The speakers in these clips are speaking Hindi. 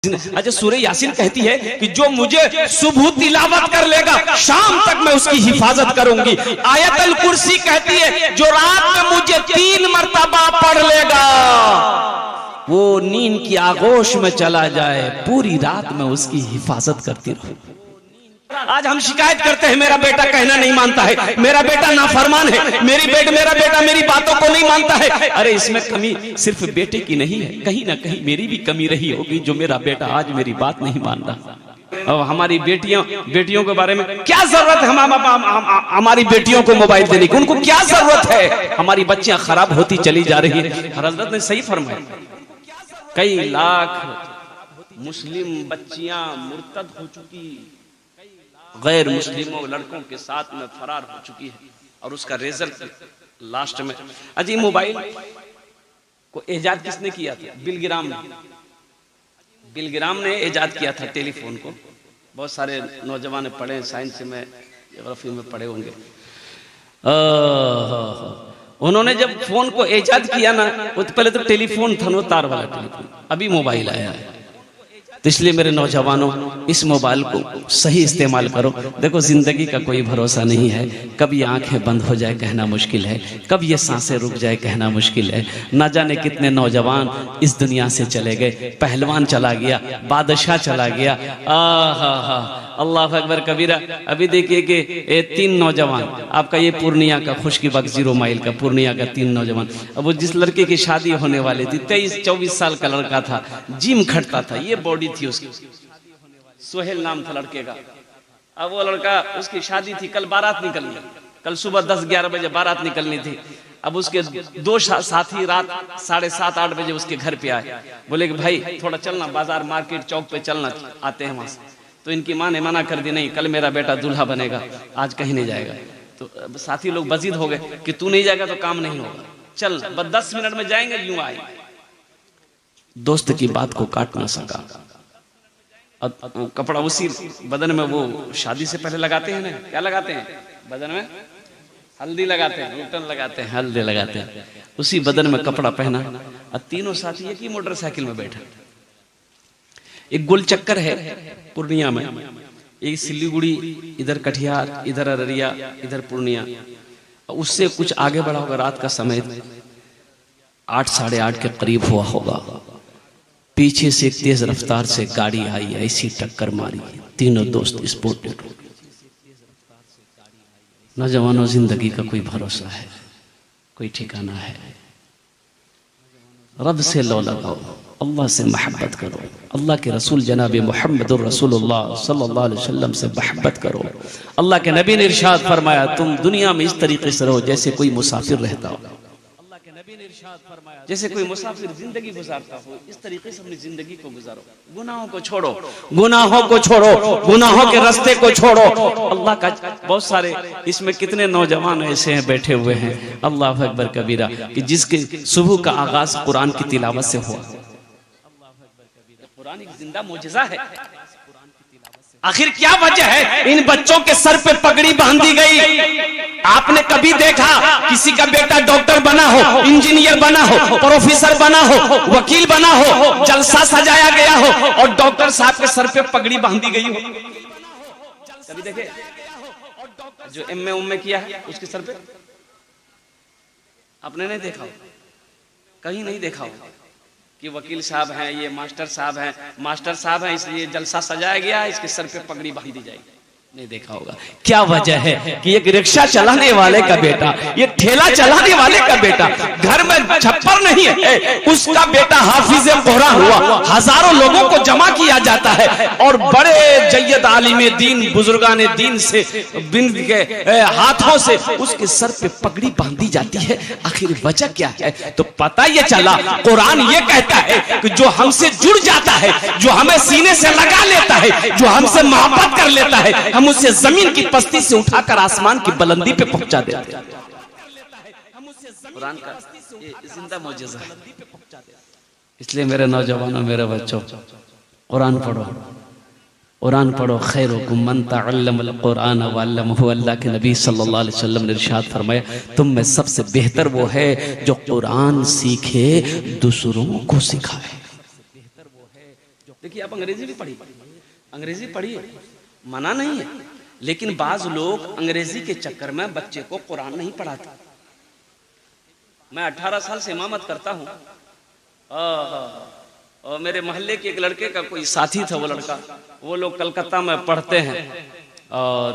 अच्छा, सूरह यासीन कहती है कि जो मुझे सुबह तिलावत कर लेगा शाम तक मैं उसकी हिफाजत करूंगी। आयतल कुर्सी कहती है जो रात में मुझे 3 मरतबा पढ़ लेगा वो नींद की आगोश में चला जाए, पूरी रात में उसकी हिफाजत करती रहूं। आज हम शिकायत करते हैं मेरा बेटा कहना नहीं मानता है, मेरा बेटा नाफरमान है, मेरा बेटा मेरी बातों को नहीं मानता है। अरे इसमें कमी सिर्फ बेटे की नहीं है, कहीं ना कहीं मेरी भी कमी रही होगी जो मेरा बेटा आज मेरी बात नहीं मान रहा। और हमारी बेटियों के बारे में क्या जरूरत है हमारी बेटियों को मोबाइल देने की? उनको क्या जरूरत है? हमारी बच्चियां खराब होती चली जा रही है। हजरत ने सही फरमाया, कई लाख मुस्लिम बच्चियां मुर्तद हो चुकी, गैर मुस्लिमों लड़कों के साथ में फरार हो चुकी है। और उसका रिजल्ट लास्ट में अजी मोबाइल को इजाद किसने किया था? बिल ग्राम ने इजाद किया था टेलीफोन को। बहुत सारे नौजवान पढ़े, साइंस में, ज्योग्राफी में पढ़े होंगे। उन्होंने जब फोन को इजाद किया ना, वो तो पहले तो टेलीफोन था, वो तार वाला टेलीफोन, अभी मोबाइल आया है। तो इसलिए मेरे नौजवानों इस मोबाइल को सही इस्तेमाल करो। देखो जिंदगी का कोई भरोसा नहीं है, कब ये आंखें बंद हो जाए कहना मुश्किल है, कब ये सांसें रुक जाए कहना मुश्किल है। ना जाने कितने नौजवान इस दुनिया से चले गए, पहलवान चला गया, बादशाह चला गया। अल्लाह अकबर कबीरा। अभी देखिए कि 3 नौजवान, आपका ये पूर्णिया का खुशकीबाग 0 माइल का पूर्णिया का 3 नौजवान, अब वो जिस लड़के की शादी होने वाली थी, 23-24 साल का लड़का था, जिम खटता था, ये बॉडी थी उसकी, सोहेल नाम था लड़के का। अब वो लड़का, उसकी शादी थी, कल बारात निकलनी, कल सुबह 10-11 बजे बारात निकलनी थी। अब उसके 2 साथी रात 7:30-8 बजे उसके घर पे आए, बोले कि भाई थोड़ा चलना, बाजार मार्केट चौक पे चलना, आते हैं वहां से। तो इनकी माँ ने मना कर दी, नहीं कल मेरा बेटा दूल्हा बनेगा, आज कहीं नहीं जाएगा। तो साथी लोग बजीद हो गए कि तू नहीं जाएगा तो काम नहीं होगा, चल बस 10 मिनट में जाएंगे, यूं आए। दोस्त की बात को काट ना सका। कपड़ा उसी बदन में, वो शादी से पहले लगाते हैं ना, क्या लगाते हैं बदन में? हल्दी लगाते हैं, रूटन लगाते हैं, हल्दी लगाते हैं। उसी बदन में कपड़ा पहना और तीनों साथी एक ही मोटरसाइकिल में बैठा। एक गोल चक्कर है पूर्णिया में, एक सिलीगुड़ी, इधर कटिहार, इधर अररिया, इधर पूर्णिया। उससे कुछ आगे बढ़ा होगा, रात का समय 8-8:30 के करीब हुआ होगा। पीछे से एक तेज रफ्तार से गाड़ी आई, ऐसी टक्कर मारी, तीनों दोस्त स्पॉट डेड हो गए। नौजवानों, जिंदगी का कोई भरोसा है, कोई ठिकाना है? रब से लो लगाओ, अल्लाह से मोहब्बत करो, अल्लाह के रसूल जनाब मुहम्मदुर रसूलुल्लाह सल्लल्लाहु अलैहि वसल्लम से मोहब्बत करो। अल्लाह के नबी ने इरशाद फरमाया, तुम दुनिया में इस तरीके से रहो जैसे कोई मुसाफिर रहता हो। जैसे कोई मुसाफिर जिंदगी गुजारता हो, इस तरीके से अपनी जिंदगी को गुजारो। गुनाहों को छोड़ो, गुनाहों को छोड़ो, गुनाहों के रास्ते को छोड़ो। अल्लाह का बहुत सारे इसमें कितने नौजवान ऐसे हैं बैठे हुए हैं, अल्लाह अकबर कबीरा, कि जिसके सुबह का आगाज कुरान की तिलावत से हुआ। कुरान एक जिंदा मोजज़ा है। आखिर क्या वजह है इन बच्चों के सर पे पगड़ी बांधी गई? आपने कभी देखा किसी का बेटा डॉक्टर बना हो, इंजीनियर बना हो, प्रोफेसर बना हो, वकील बना हो, जलसा सजाया गया हो और डॉक्टर साहब के सर पे पगड़ी बांधी गई हो? कभी देखे? जो एमए किया है उसके सर पे आपने नहीं देखा हो? कहीं नहीं देखा हो कि वकील साहब हैं, ये मास्टर साहब हैं इसलिए जलसा सजाया गया, इसके सर पे पगड़ी बांधी जाएगी। नहीं देखा होगा। क्या वजह है कि एक रिक्शा चलाने वाले का बेटा, ये ठेला चलाने वाले का बेटा, घर में छप्पर नहीं है, उसका बेटा हाफिज कुरान हुआ, हजारों लोगों को जमा किया जाता है और बड़े जय्यद आलिम दीन, बुजुर्गान दीन से बिन के हाथों से उसके सर पे पगड़ी बांधी जाती है। आखिर वजह क्या है? तो पता ये चला, कुरान ये कहता है कि जो हमसे जुड़ जाता है, जो हमें सीने से लगा लेता है, जो हमसे मोहब्बत कर लेता है, हम उसे जमीन की पस्ती से उठाकर आसमान की बुलंदी पे पहुंचा देते हैं। कुरान का ये जिंदा मौजज़ा है। इसलिए मेरे नौजवानों, मेरे बच्चों, कुरान पढ़ो, कुरान पढ़ो। खैरुकुम मन तअल्लमल कुरान व अल्लमहु। अल्लाह के नबी सल्लल्लाहु अलैहि वसल्लम ने इरशाद फरमाया, तुम में सबसे बेहतर वो है जो कुरान सीखे, दूसरों को सिखाए। देखिए आप अंग्रेजी भी पढ़िए, अंग्रेजी पढ़िए, मना नहीं है, लेकिन बाज लोग अंग्रेजी के चक्कर में बच्चे को कुरान नहीं पढ़ाते। मैं 18 साल से इमामत करता हूँ और मेरे मोहल्ले के एक लड़के का कोई साथी था, वो लड़का, वो लोग कलकत्ता में पढ़ते हैं और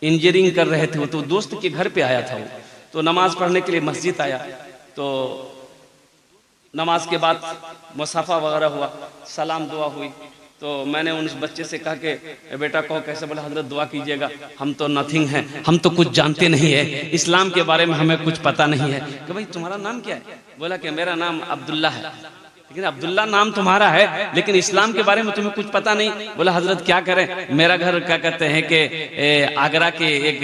इंजीनियरिंग कर रहे थे। वो तो दोस्त के घर पे आया था, वो तो नमाज पढ़ने के लिए मस्जिद आया, तो नमाज के बाद मुसाफा वगैरह हुआ, सलाम दुआ हुई, तो मैंने उन बच्चे से कहा कि बेटा कहो कैसे, बोला हजरत दुआ कीजिएगा, हम तो नथिंग हैं, हम तो कुछ जानते नहीं है, इस्लाम के बारे में हमें कुछ पता नहीं है। कि भाई तुम्हारा नाम क्या है? बोला कि मेरा नाम अब्दुल्ला है। लेकिन अब्दुल्ला नाम तुम्हारा है, लेकिन इस्लाम के बारे में तुम्हें कुछ पता नहीं। बोला हजरत क्या करें, मेरा घर क्या कहते हैं कि आगरा के एक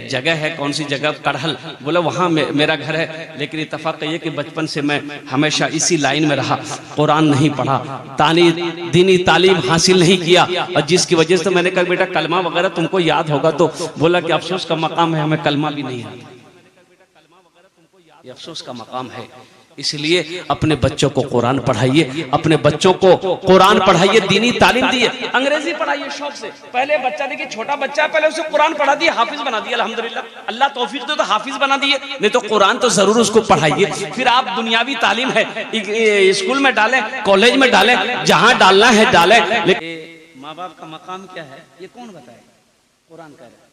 जगह है, कौन सी जगह, कड़हल, बोला वहाँ मेरा घर है, लेकिन इत्तेफाक ये कि बचपन से मैं हमेशा इसी लाइन में रहा, कुरान नहीं पढ़ा, दीनी तालीम हासिल नहीं किया, और जिसकी वजह से मैंने कहा बेटा कलमा वगैरह तुमको याद होगा, तो बोला कि अफसोस का मकाम है, हमें कलमा भी नहीं आता, ये अफसोस का मकाम है। इसलिए अपने बच्चों को कुरान पढ़ाइए, अपने बच्चों को कुरान पढ़ाइए, दीनी तालीम दिए, अंग्रेजी पढ़ाइए शौक से। पहले बच्चा देखिए छोटा बच्चा है, पहले उसे कुरान पढ़ा दिए, हाफिज बना दिया, अल्हम्दुलिल्लाह, अल्लाह तौफीक दे तो हाफिज बना दिए, नहीं तो कुरान तो जरूर उसको पढ़ाइए। फिर आप दुनियावी तालीम है स्कूल में डालें, कॉलेज में डालें, जहां डालना है डालें, लेकिन माँ बाप का मकाम क्या है ये कौन बताएगा? कुरान कह रहा है,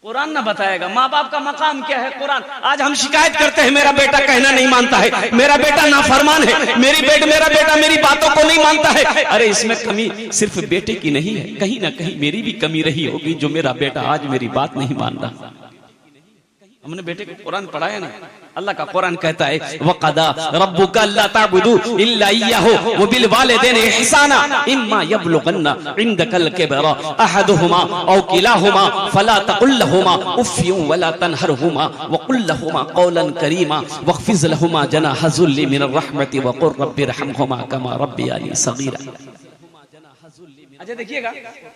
कुरान ना बताएगा माँ बाप का मकाम क्या है, कुरान। आज हम शिकायत करते हैं मेरा बेटा कहना नहीं मानता है, मेरा बेटा नाफरमान है, मेरा बेटा मेरी बातों को नहीं मानता है। अरे इसमें कमी सिर्फ बेटे की नहीं है, कहीं ना कहीं मेरी भी कमी रही होगी जो मेरा बेटा आज मेरी बात नहीं मान रहा। हमने बेटे को कुरान पढ़ाया ना, अल्लाह का कुरान कहता है वक़दा रब्बुका अल्ला ताबुदू इल्ला इय्याहु व बिल वालिदैनि इहसाना इम्मा यबलुगन्ना इंदकल किबरा अहदुहुमा औ किलाहुमा फला तकुल लहुमा उफ़्युन वला तनहरहुमा व कुल लहुमा क़ौलन करीमा वख़्फ़िज़ लहुमा जनाह ज़ुल्ली मिनर रहमति व क़ुल रब्बिरहमहुमा कमा रब्बियानी सग़ीरा। अच्छा देखिएगा,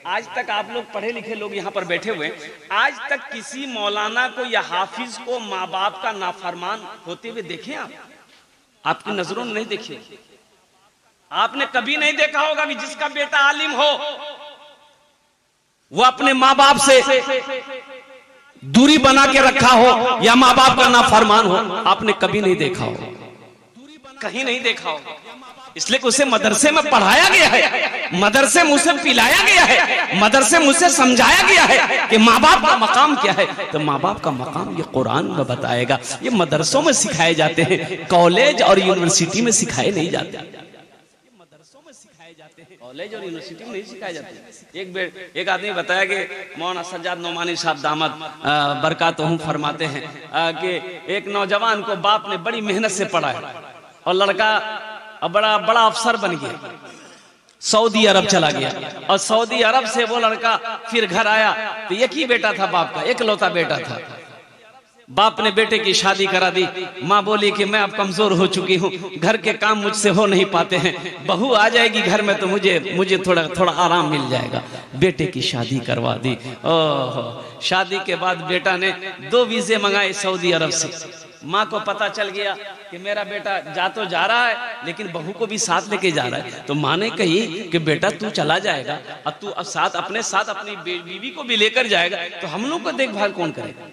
आज तक आप लोग पढ़े लिखे लोग यहाँ पर बैठे हुए, आज तक किसी मौलाना को या हाफिज को माँ बाप का नाफरमान होते हुए देखे आप? आपकी नजरों में नहीं देखे। आपने कभी नहीं देखा होगा कि जिसका बेटा आलिम हो वो अपने माँ बाप से दूरी बना के रखा हो या माँ बाप का नाफरमान हो, आपने कभी नहीं देखा हो, कहीं नहीं देखा हो। इसलिए उसे मदरसे में पढ़ाया गया है, मदरसे मुझसे पिलाया गया है, मदरसे मुझसे समझाया गया है कि माँ बाप का मकाम क्या है। तो माँ बाप का मकाम ये कुरान में बताएगा, ये मदरसों में सिखाए जाते हैं, कॉलेज और यूनिवर्सिटी में सिखाए नहीं जाते, कॉलेज और यूनिवर्सिटी में नहीं सिखाए जाते। एक आदमी बताया कि मौलाना सज्जाद नोमानी साहब दामद बरकातहू फरमाते हैं कि एक नौजवान को बाप ने बड़ी मेहनत से पढ़ाया और लड़का अब बड़ा अफसर बन गया, सऊदी अरब चला गया, और सऊदी अरब से वो लड़का फिर घर आया तो एक ही बेटा था, बाप का इकलौता बेटा था। बाप ने बेटे की शादी करा दी, माँ बोली कि मैं अब कमजोर हो चुकी हूँ, घर के काम मुझसे हो नहीं पाते हैं, बहू आ जाएगी घर में तो मुझे थोड़ा आराम मिल जाएगा। बेटे की शादी करवा दी। ओह, शादी के बाद बेटा ने 2 वीजे मंगाए सऊदी अरब से। माँ को पता चल गया कि मेरा बेटा जा रहा है लेकिन बहू को भी साथ लेके जा रहा है, तो माँ ने कही कि बेटा तू चला जाएगा और तू अपने साथ अपनी बीवी को भी लेकर जाएगा तो हम लोग को देखभाल कौन करेगा?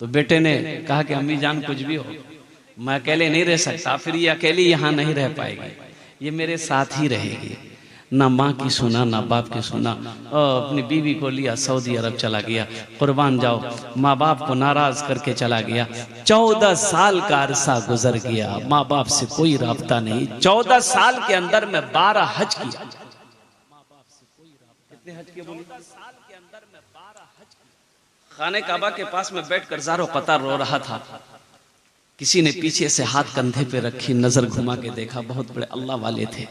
तो बेटे ने कहा कि अम्मी जान कुछ भी हो, मैं अकेले नहीं रह सकता, फिर ये अकेली यहाँ नहीं रह पाएगी, ये मेरे साथ ही रहेगी। ना माँ की सुना ना बाप की सुना, अपनी बीवी को लिया सऊदी अरब चला गया। कुर्बान जाओ, माँ बाप को नाराज करके चला गया। 14 साल का अरसा गुजर गया, माँ बाप से कोई राब्ता नहीं। 14 साल के अंदर में 12 हज किया। कितने हज किए बोलिए? खाने काबा के पास में बैठकर ज़ारो कतार रो रहा था। किसी ने पीछे से हाथ कंधे पे रखी, नजर घुमा के देखा, बहुत बड़े अल्लाह वाले थे।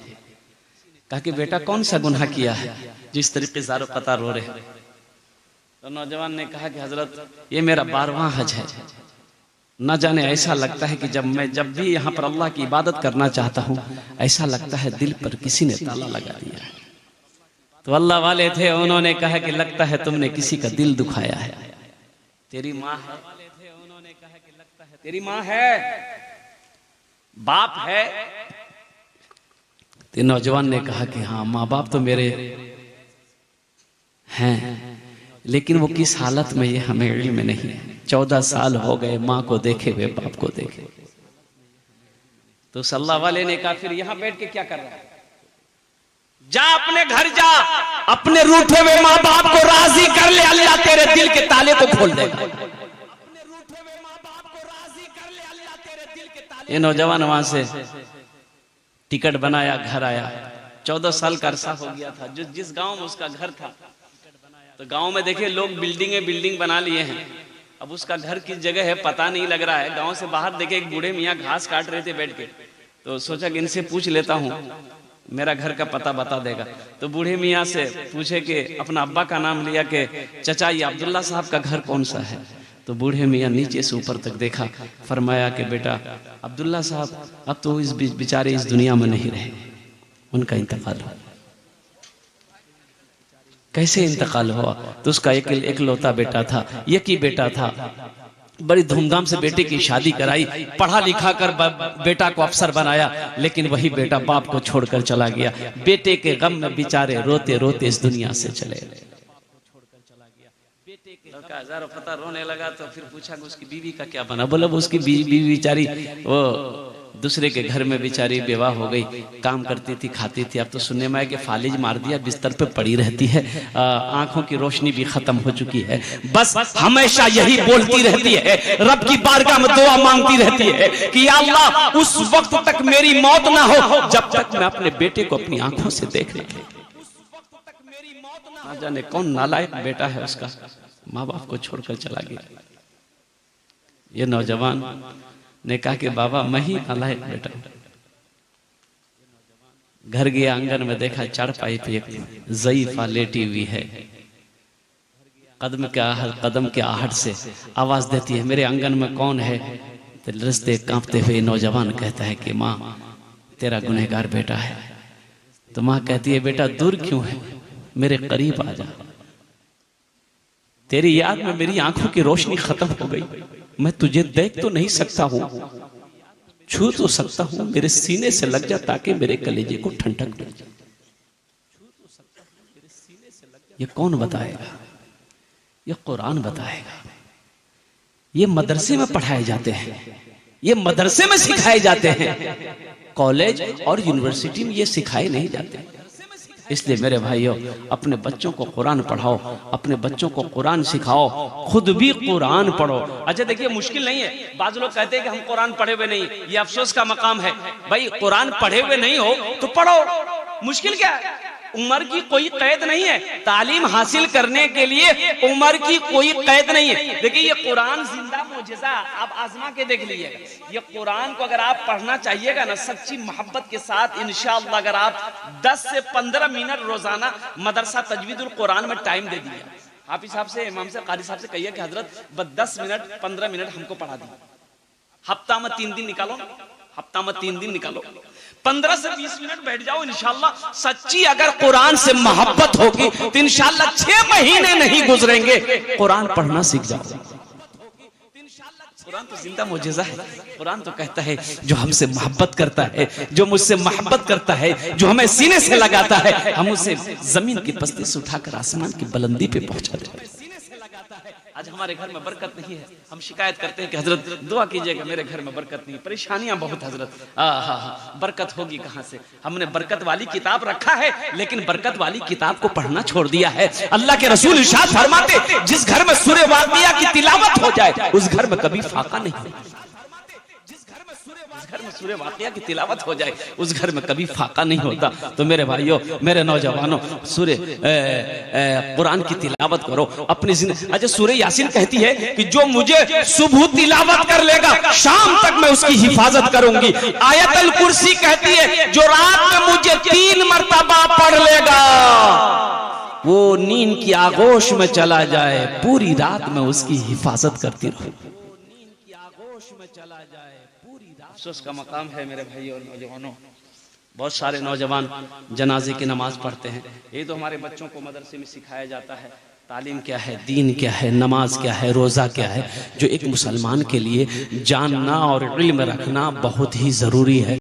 कहा कि बेटा कौन सा गुनाह किया है जिस तरीके ज़ारो कतार रो रहे? तो नौजवान ने कहा कि हजरत ये मेरा 12वां हज है, न जाने ऐसा लगता है कि जब भी यहाँ पर अल्लाह की इबादत करना चाहता हूँ ऐसा लगता है दिल पर किसी ने ताला लगा दिया है। तो अल्लाह वाले थे, उन्होंने कहा कि लगता है तुमने किसी का दिल दुखाया है। तेरी माँ है? उन्होंने कहा कि लगता है तेरी माँ है, बाप है, तो नौजवान ने कहा कि हाँ, माँ बाप तो मेरे हैं, लेकिन वो किस हालत में ये हमें इल्म नहीं है। 14 साल हो गए माँ को देखे हुए, बाप को देखे। तो सल्लल्लाहु वाले ने कहा फिर यहां बैठ के क्या कर रहा है, जा अपने घर जा, अपने रूठे हुए माँ बाप को राजी कर ले, अल्लाह तेरे दिल के ताले को खोल देगा। ये नौजवान वहां से टिकट बनाया, घर आया। 14 साल का अरसा हो गया था। जो जिस गांव में उसका घर था, तो गांव में देखिए लोग बिल्डिंग बना लिए हैं। अब उसका घर किस जगह है पता नहीं लग रहा है। गांव से बाहर देखे एक बूढ़े मियाँ घास काट रहे थे बैठ के, तो सोचा कि इनसे पूछ लेता हूँ, मेरा घर का पता बता देगा। तो बूढ़े मियाँ से पूछे कि अपना अब्बा का नाम लिया कि चचा ये अब्दुल्ला साहब का घर कौन सा है। तो बूढ़े मियाँ नीचे से ऊपर तक देखा, फरमाया कि बेटा अब्दुल्ला साहब अब तो इस बेचारे इस दुनिया में नहीं रहे, उनका इंतकाल हुआ। कैसे इंतकाल हुआ? तो उसका एकलौता बेटा था, यकी बेटा था। बड़ी धूमधाम से बेटे की शादी कराई, पढ़ा लिखा कर बेटा को अफसर बनाया, लेकिन वही बेटा बाप को छोड़कर चला गया। बेटे के गम में बेचारे रोते रोते इस दुनिया से चले गए। लड़का हजारों पता रोने लगा। तो फिर पूछा कि उसकी बीवी का क्या बना। बोला वो उसकी बीवी बेचारी वो दूसरे के घर में बेचारी विवाह हो गई, काम करती थी, खाती थी। अब तो सुनने में आया कि फालिज मार दिया, बिस्तर पे पड़ी रहती है, आंखों की रोशनी भी खत्म हो चुकी है। बस हमेशा यही बोलती रहती है, रब की बारगाह में दुआ मांगती रहती है कि या अल्लाह उस वक्त तक मेरी मौत ना हो जब तक मैं अपने बेटे को अपनी आंखों से देख ले। ना जाने कौन नालायक बेटा है उसका, माँ बाप को छोड़कर चला गया। ये नौजवान ने कहा कि बाबा मैं ही नालायक बेटा। घर गया, आंगन में देखा चारपाई पे एक ज़ईफ़ा लेटी हुई है, कदम के आहट से आवाज देती है, मेरे आंगन में कौन है? तो रस्ते कांपते हुए नौजवान कहता है कि माँ तेरा गुनहगार बेटा है। तो माँ कहती है बेटा दूर क्यों है, मेरे करीब आ जा, तेरी याद में मेरी आंखों की रोशनी खत्म हो गई। मैं तुझे देख तो नहीं सकता हूं, छू तो सकता हूं, मेरे सीने से लग जा ताकि मेरे कलेजे को ठंडक मिल जाए। ये कौन बताएगा? ये कुरान बताएगा। ये मदरसे में पढ़ाए जाते हैं, ये मदरसे में सिखाए जाते हैं, कॉलेज और यूनिवर्सिटी में ये सिखाए नहीं जाते। इसलिए मेरे भाइयों अपने बच्चों को कुरान पढ़ाओ, अपने बच्चों को कुरान सिखाओ, खुद भी कुरान पढ़ो। अच्छा देखिए मुश्किल नहीं है। बाज लोग कहते हैं कि हम कुरान पढ़े हुए नहीं, ये अफसोस का मकाम है। भाई कुरान पढ़े हुए नहीं हो तो पढ़ो, मुश्किल क्या है? उम्र की कोई कैद नहीं है, तालीम हासिल करने के लिए उम्र की कोई कैद नहीं है। देखिए ये कुरान जिंदा मौजज़ा, आप आजमा के देख लीजिएगा। ये कुरान को अगर आप पढ़ना चाहिएगा ना सच्ची मोहब्बत के साथ, इंशाअल्लाह अगर आप 10 से 15 मिनट रोजाना मदरसा तजवीदुल कुरान में टाइम दे दिया, हाफिज साहब से, इमाम से, कारी साहब से कहिए कि हजरत बस 10 मिनट 15 मिनट हमको पढ़ा दी। हफ्ता में 3 दिन निकालो, हफ्ता में 3 दिन निकालो, 15 से 20 मिनट बैठ जाओ। इंशाअल्लाह सच्ची अगर कुरान से मोहब्बत होगी तो इंशाअल्लाह 6 महीने नहीं गुजरेंगे, कुरान पढ़ना सीख जाओ। कुरान तो जिंदा मौजज़ा है। कुरान तो कहता है जो हमसे मोहब्बत करता है, जो मुझसे मोहब्बत करता है, जो हमें सीने से लगाता है, हम उसे जमीन की पस्ती से उठाकर आसमान की बुलंदी पे पहुंचा देते हैं। आज हमारे घर में बरकत नहीं है, हम शिकायत करते हैं कि हजरत दुआ कीजिएगा मेरे घर में बरकत नहीं, परेशानियां बहुत हजरत। बरकत होगी कहां से? हमने बरकत वाली किताब रखा है, लेकिन बरकत वाली किताब को पढ़ना छोड़ दिया है। अल्लाह के रसूल इरशाद फरमाते जिस घर में सूरह वाक़िया की तिलावत हो जाए उस घर में कभी फाका नहीं। घर में सूरह वाक़िया की तिलावत हो जाए उस घर में कभी फाका नहीं होता। तो मेरे भाइयों, मेरे नौजवानों, सूरह कुरान की तिलावत करो अपनी जिंदगी। अच्छा सूरह यासीन कहती है कि जो मुझे सुबह तिलावत कर लेगा शाम तक मैं उसकी हिफाजत करूंगी। आयतुल कुर्सी कहती है जो रात में मुझे 3 मरतबा पढ़ लेगा वो नींद की आगोश में चला जाए, पूरी रात में उसकी हिफाजत करती रहूं। अफसोस का मकाम है मेरे भाई और नौजवानों, बहुत सारे नौजवान जनाजे की नमाज पढ़ते हैं। ये तो हमारे बच्चों को मदरसे में सिखाया जाता है तालीम क्या है, दीन क्या है, नमाज क्या है, रोज़ा क्या है, जो एक मुसलमान के लिए जानना और इल्म रखना बहुत ही ज़रूरी है।